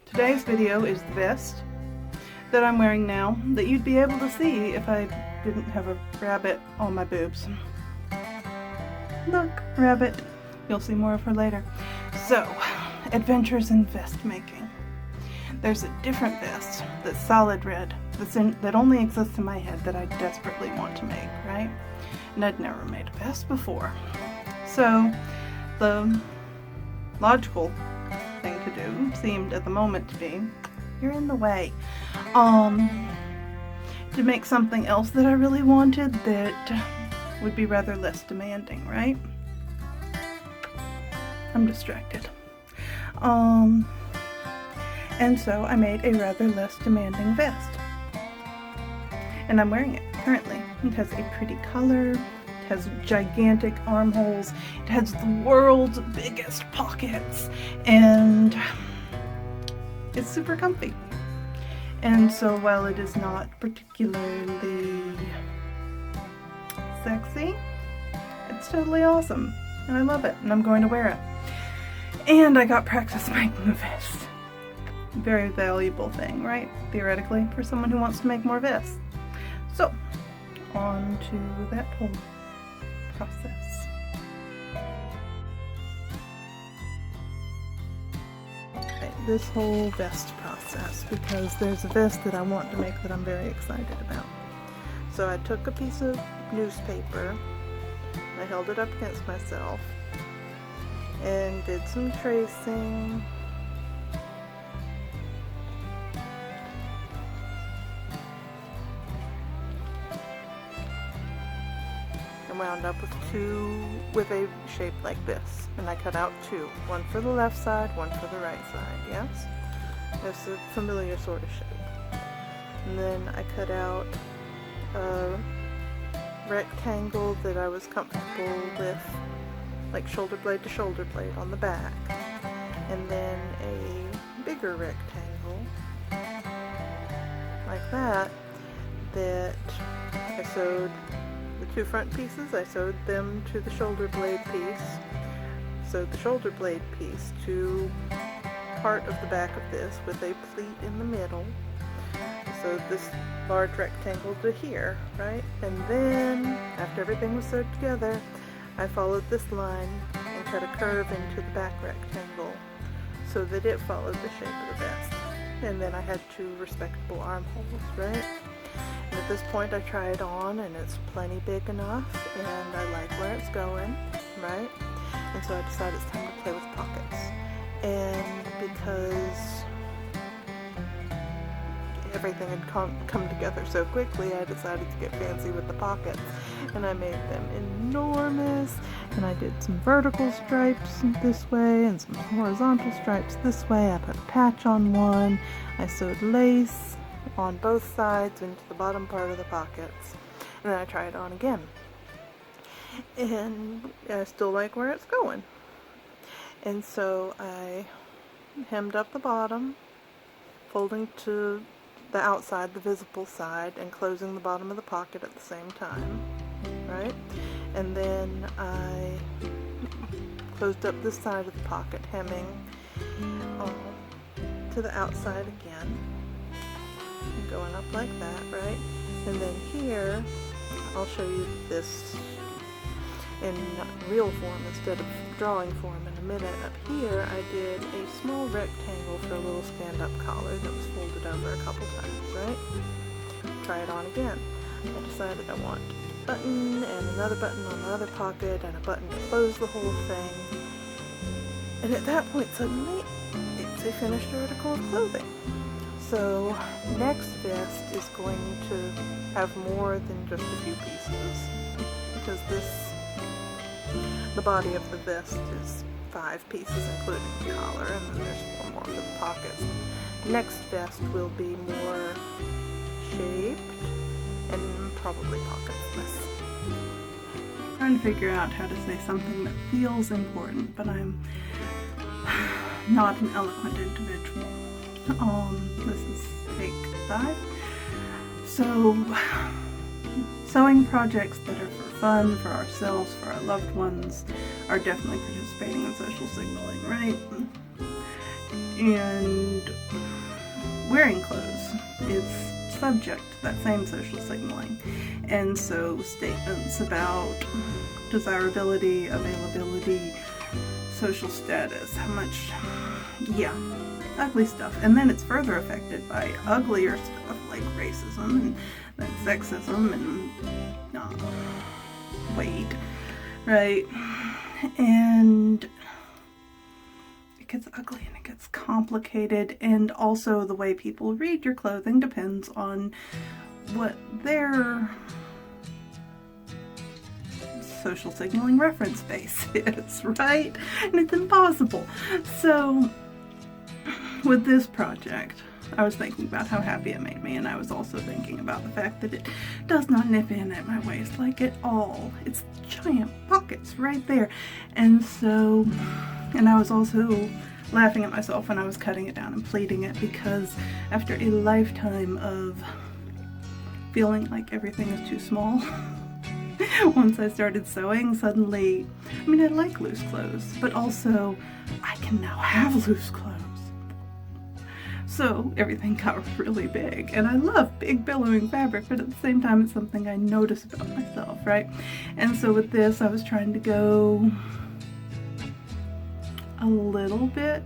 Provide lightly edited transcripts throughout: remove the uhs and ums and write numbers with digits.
Today's video is the vest that I'm wearing now that you'd be able to see if I didn't have a rabbit on my boobs. Look, rabbit. You'll see more of her later. So, adventures in vest making. There's a different vest that's solid red that only exists in my head that I desperately want to make, right? And I'd never made a vest before. So, the logical thing to do seemed at the moment to be, you're in the way, to make something else that I really wanted that would be rather less demanding, right? I'm distracted. And so I made a rather less demanding vest. And I'm wearing it currently. It has a pretty color, it has gigantic armholes, it has the world's biggest pockets, and it's super comfy. And so while it is not particularly sexy, it's totally awesome. And I love it, and I'm going to wear it. And I got practice making a vest. Very valuable thing, right? Theoretically, for someone who wants to make more vests. So, on to that whole process. Okay, this whole vest process, because there's a vest that I want to make that I'm very excited about. So I took a piece of newspaper, I held it up against myself, and did some tracing. And wound up with a shape like this. And I cut out two. One for the left side, one for the right side, yes? It's a familiar sort of shape. And then I cut out a rectangle that I was comfortable with, like shoulder blade to shoulder blade on the back, and then a bigger rectangle like that I sewed the two front pieces, I sewed them to the shoulder blade piece, sewed the shoulder blade piece to part of the back of this with a pleat in the middle, sewed this large rectangle to here, right? And then after everything was sewed together, I followed this line and cut a curve into the back rectangle so that it followed the shape of the vest. And then I had two respectable armholes, right? And at this point I try it on and it's plenty big enough and I like where it's going, right? And so I decided it's time to play with pockets. And because everything had come together so quickly, I decided to get fancy with the pockets, and I made them enormous, and I did some vertical stripes this way and some horizontal stripes this way. I put a patch on one, I sewed lace on both sides into the bottom part of the pockets, and then I tried it on again, and I still like where it's going. And so I hemmed up the bottom, folding to the outside, the visible side, and closing the bottom of the pocket at the same time, right? And then I closed up this side of the pocket, hemming to the outside again, and going up like that, right? And then here, I'll show you this in real form instead of drawing form in a minute. Up here I did a small rectangle for a little stand-up collar that was folded over a couple times, right? Try it on again. I decided I want a button and another button on the other pocket and a button to close the whole thing. And at that point suddenly it's a finished article of clothing. So next vest is going to have more than just a few pieces, because the body of the vest is 5 pieces including the collar, and then there's 4 more for the pockets. Next vest will be more shaped and probably pocketless. I'm trying to figure out how to say something that feels important, but I'm not an eloquent individual. This is take 5. So, sewing projects that are for fun, for ourselves, for our loved ones, are definitely participating in social signaling, right? And wearing clothes is subject to that same social signaling. And so statements about desirability, availability, social status, how much, yeah, ugly stuff. And then it's further affected by uglier stuff like racism and then sexism and weight, right? And it gets ugly and it gets complicated, and also the way people read your clothing depends on what their social signaling reference base is, right? And it's impossible. So with this project, I was thinking about how happy it made me, and I was also thinking about the fact that it does not nip in at my waist like at all. It's giant pockets right there. And so, and I was also laughing at myself when I was cutting it down and pleating it, because after a lifetime of feeling like everything is too small, once I started sewing, suddenly, I mean, I like loose clothes, but also I can now have loose clothes. So everything got really big, and I love big billowing fabric, but at the same time it's something I notice about myself, right? And so with this, I was trying to go a little bit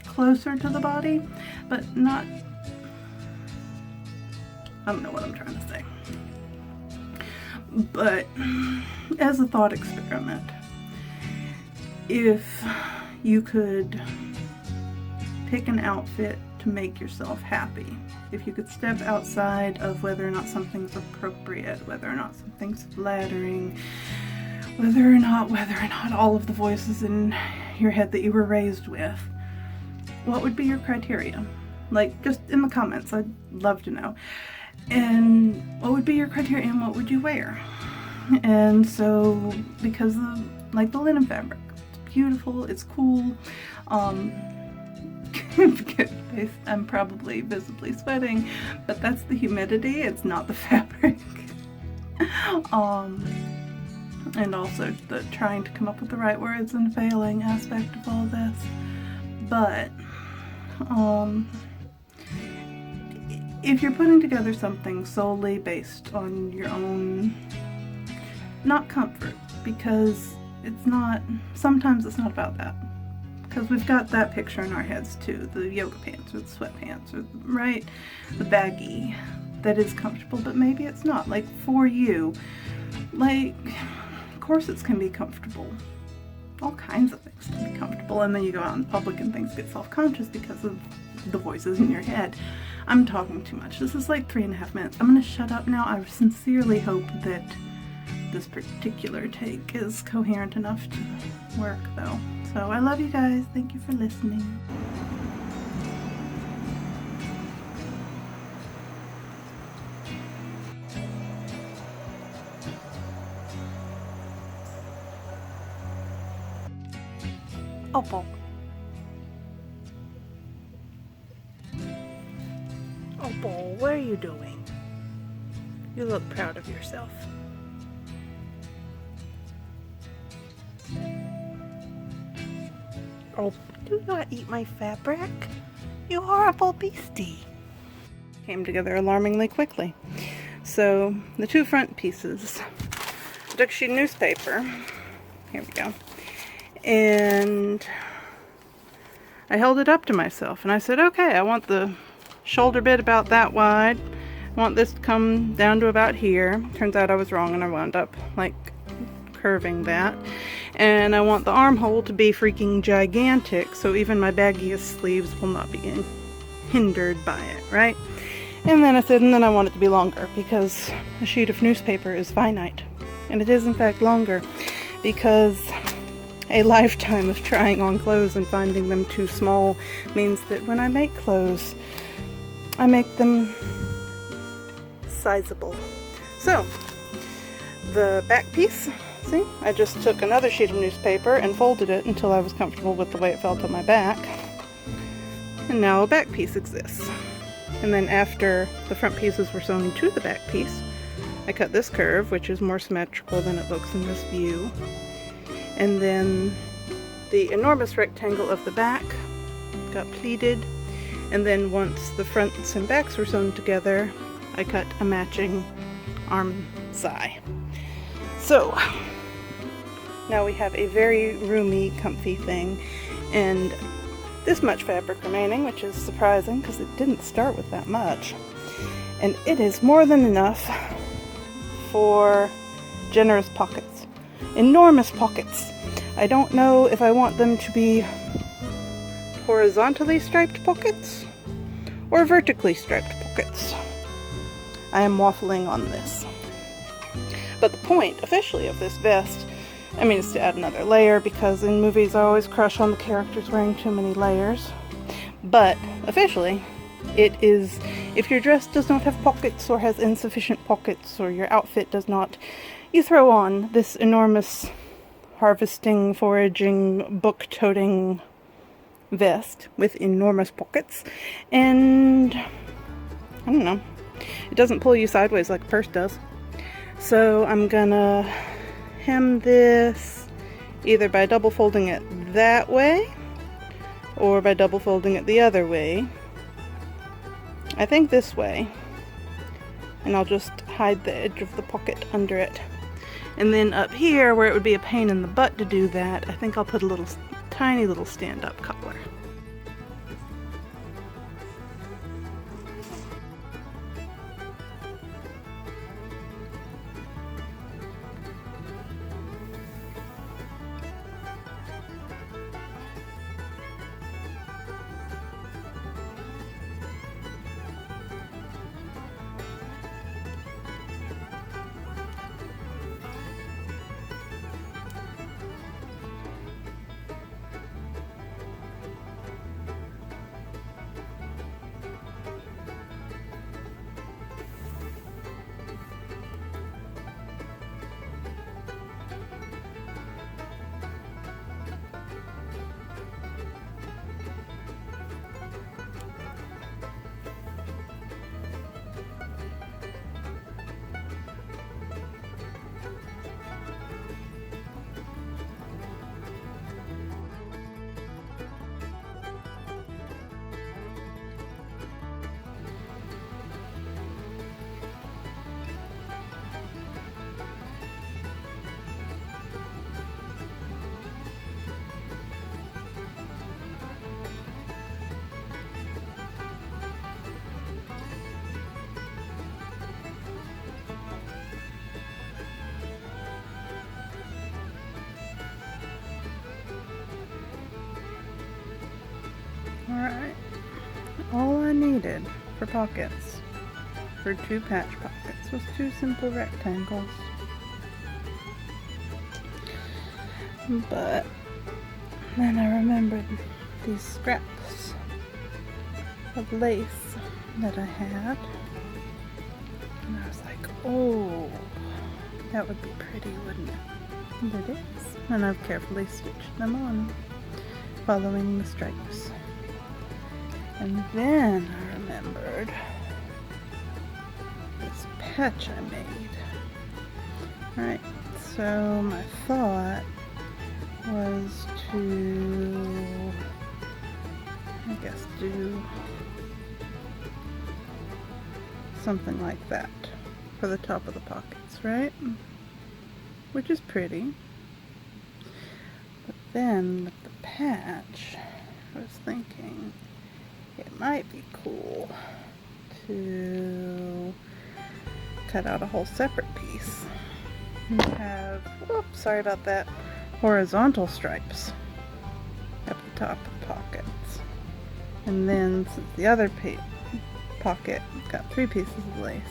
closer to the body, but not, I don't know what I'm trying to say. But as a thought experiment, if you could pick an outfit to make yourself happy, if you could step outside of whether or not something's appropriate, whether or not something's flattering, whether or not all of the voices in your head that you were raised with, what would be your criteria? Like, just in the comments, I'd love to know. And what would be your criteria, and what would you wear? And so, because of, like, the linen fabric, it's beautiful, it's cool. I'm probably visibly sweating, but that's the humidity, it's not the fabric. And also the trying to come up with the right words and failing aspect of all this. But if you're putting together something solely based on your own, not comfort, because it's not, sometimes it's not about that. Because we've got that picture in our heads too, the yoga pants or the sweatpants, or, right? The baggy that is comfortable, but maybe it's not. Like, for you, like, corsets can be comfortable. All kinds of things can be comfortable, and then you go out in public and things get self-conscious because of the voices in your head. I'm talking too much. This is like 3.5 minutes. I'm gonna shut up now. I sincerely hope that this particular take is coherent enough to work, though. So I love you guys. Thank you for listening. Opal. Opal, what are you doing? You look proud of yourself. Oh, do not eat my fabric, you horrible beastie. Came together alarmingly quickly. So the two front pieces, I took a sheet of newspaper, here we go, and I held it up to myself and I said, okay, I want the shoulder bit about that wide, I want this to come down to about here. Turns out I was wrong and I wound up like curving that. And I want the armhole to be freaking gigantic, so even my baggiest sleeves will not be hindered by it, right? And then I said, and then I want it to be longer, because a sheet of newspaper is finite. And it is in fact longer, because a lifetime of trying on clothes and finding them too small means that when I make clothes, I make them sizable. So, the back piece, see, I just took another sheet of newspaper and folded it until I was comfortable with the way it felt on my back. And now a back piece exists. And then after the front pieces were sewn to the back piece, I cut this curve, which is more symmetrical than it looks in this view. And then the enormous rectangle of the back got pleated, And then once the fronts and backs were sewn together, I cut a matching arm side. So now we have a very roomy, comfy thing, and this much fabric remaining, which is surprising because it didn't start with that much. And it is more than enough for generous pockets. Enormous pockets. I don't know if I want them to be horizontally striped pockets or vertically striped pockets. I am waffling on this. But the point, officially, of this vest, I mean, is to add another layer, because in movies I always crush on the characters wearing too many layers. But, officially, it is, if your dress does not have pockets or has insufficient pockets, or your outfit does not, you throw on this enormous harvesting, foraging, book-toting vest with enormous pockets, and I don't know, it doesn't pull you sideways like a purse does. So I'm gonna hem this either by double folding it that way or by double folding it the other way. I think this way, and I'll just hide the edge of the pocket under it. And then up here, where it would be a pain in the butt to do that, I think I'll put a little tiny little stand-up collar. Alright, all I needed for pockets, for 2 patch pockets, was 2 simple rectangles. But then I remembered these scraps of lace that I had, and I was like, oh, that would be pretty, wouldn't it? And it is. And I've carefully stitched them on, following the stripes. And then I remembered this patch I made. Alright, so my thought was to, I guess, do something like that for the top of the pockets, right? Which is pretty. But then with the patch, I was thinking it might be cool to cut out a whole separate piece and have, whoops, sorry about that, horizontal stripes at the top of the pockets. And then since the other pocket got 3 pieces of lace,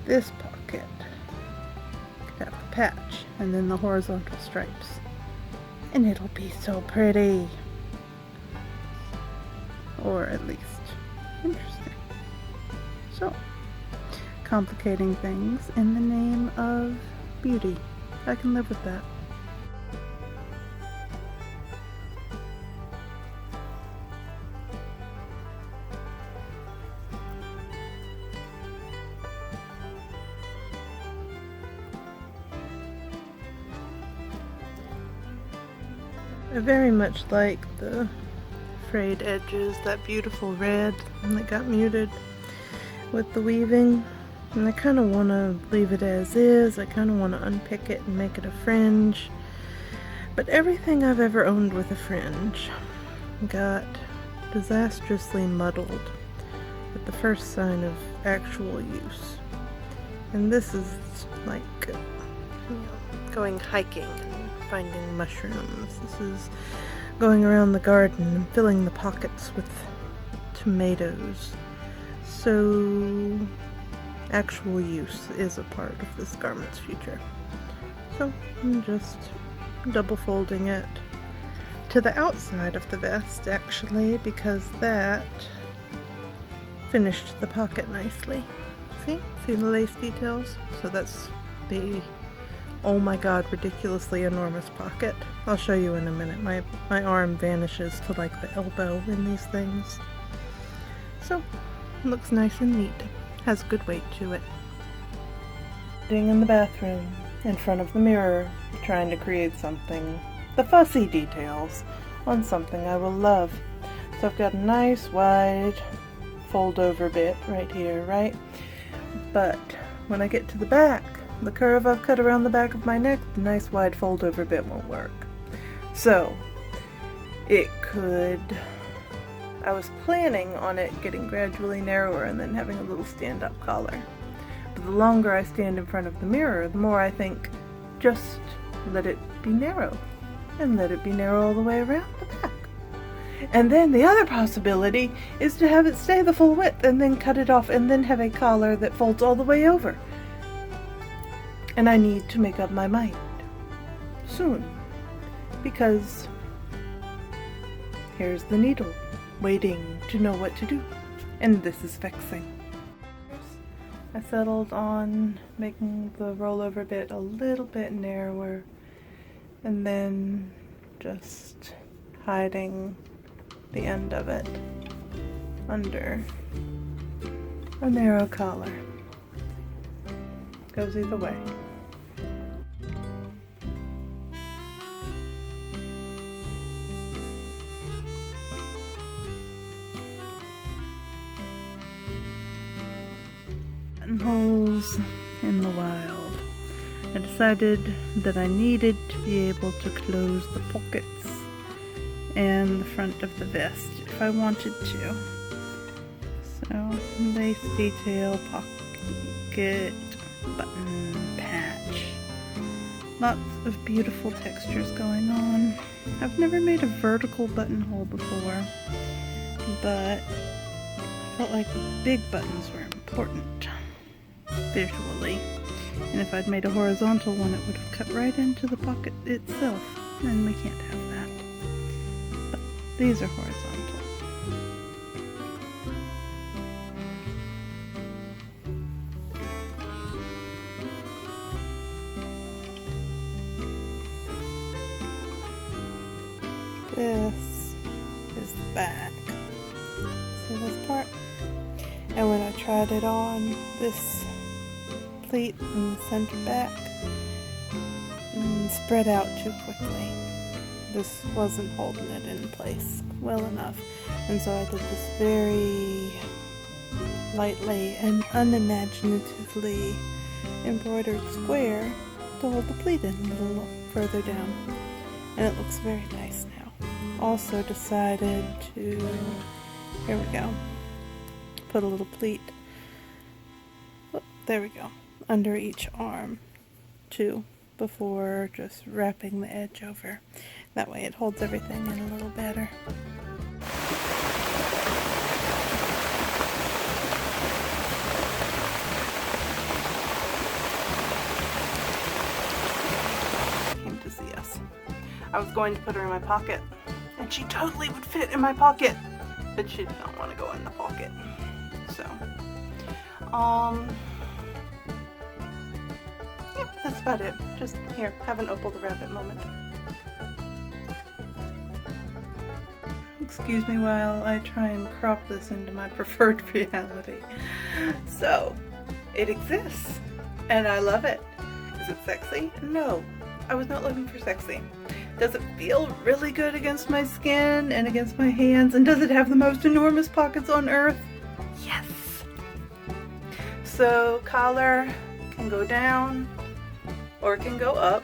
this pocket could have the patch and then the horizontal stripes. And it'll be so pretty. Or at least interesting. So, complicating things in the name of beauty. I can live with that. I very much like the frayed edges, that beautiful red that got muted with the weaving. And I kind of want to leave it as is. I kind of want to unpick it and make it a fringe. But everything I've ever owned with a fringe got disastrously muddled at the first sign of actual use. And this is like, you know, going hiking and finding mushrooms. This is going around the garden and filling the pockets with tomatoes. So actual use is a part of this garment's future. So I'm just double folding it to the outside of the vest, actually, because that finished the pocket nicely. See the lace details? So that's the, oh my god, ridiculously enormous pocket. I'll show you in a minute. My arm vanishes to like the elbow in these things. So looks nice and neat. Has good weight to it. Sitting in the bathroom, in front of the mirror, trying to create something, the fussy details on something I will love. So I've got a nice wide fold over bit right here, right? But when I get to the back, the curve I've cut around the back of my neck, the nice wide fold over bit won't work. So it could, I was planning on it getting gradually narrower and then having a little stand-up collar. But the longer I stand in front of the mirror, the more I think, just let it be narrow. And let it be narrow all the way around the back. And then the other possibility is to have it stay the full width and then cut it off and then have a collar that folds all the way over. And I need to make up my mind. Soon. Because here's the needle, waiting to know what to do. And this is vexing. I settled on making the rollover bit a little bit narrower and then just hiding the end of it under a narrow collar. Goes either way. Buttonholes in the wild. I decided that I needed to be able to close the pockets and the front of the vest if I wanted to. So, lace detail, pocket, button, patch. Lots of beautiful textures going on. I've never made a vertical buttonhole before, but I felt like big buttons were important visually. And if I'd made a horizontal one, it would have cut right into the pocket itself, and we can't have that. But these are horizontal. This is the back. See this part? And when I tried it on, this pleat in the center back spread out too quickly. This wasn't holding it in place well enough, and so I did this very lightly and unimaginatively embroidered square to hold the pleat in a little further down, and it looks very nice now. Also decided to, here we go, put a little pleat, oh, there we go, under each arm too, before just wrapping the edge over. That way it holds everything in a little better. Came to see us. I was going to put her in my pocket, and she totally would fit in my pocket, but she did not want to go in the pocket. So, yeah, that's about it. Just here, have an Opal the Rabbit moment. Excuse me while I try and crop this into my preferred reality. So, it exists, and I love it. Is it sexy? No. I was not looking for sexy. Does it feel really good against my skin and against my hands? And does it have the most enormous pockets on earth? Yes! So collar can go down or it can go up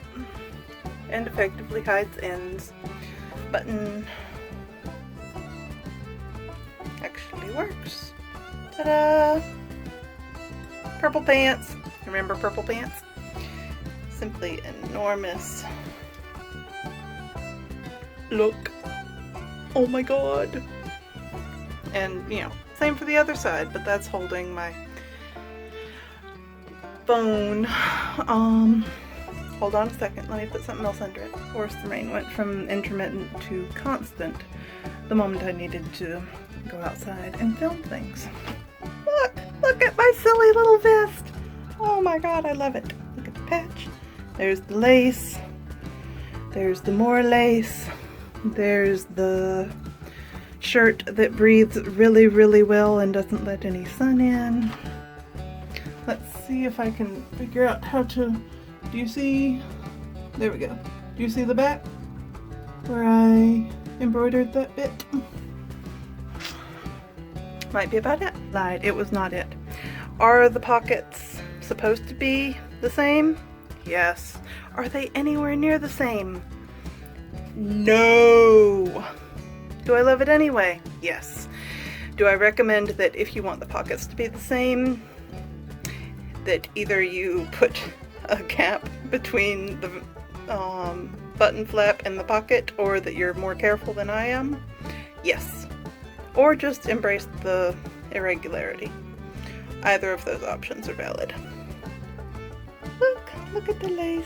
and effectively hides ends. Button actually works. Ta-da! Purple pants. Remember purple pants? Simply enormous. Look. Oh my god. And, you know, same for the other side, but that's holding my phone. Hold on a second. Let me put something else under it. Of course, the rain went from intermittent to constant the moment I needed to go outside and film things. Look at my silly little vest. Oh my god, I love it. Look at the patch. There's the lace. There's the more lace. There's the shirt that breathes really, really well and doesn't let any sun in. Let's see if I can figure out how to... Do you see? There we go. Do you see the back? Where I embroidered that bit? Might be about it. Lied, it was not it. Are the pockets supposed to be the same? Yes. Are they anywhere near the same? No. Do I love it anyway? Yes. Do I recommend that if you want the pockets to be the same, that either you put a gap between the button flap and the pocket, or that you're more careful than I am? Yes. Or just embrace the irregularity. Either of those options are valid. Look at the lace.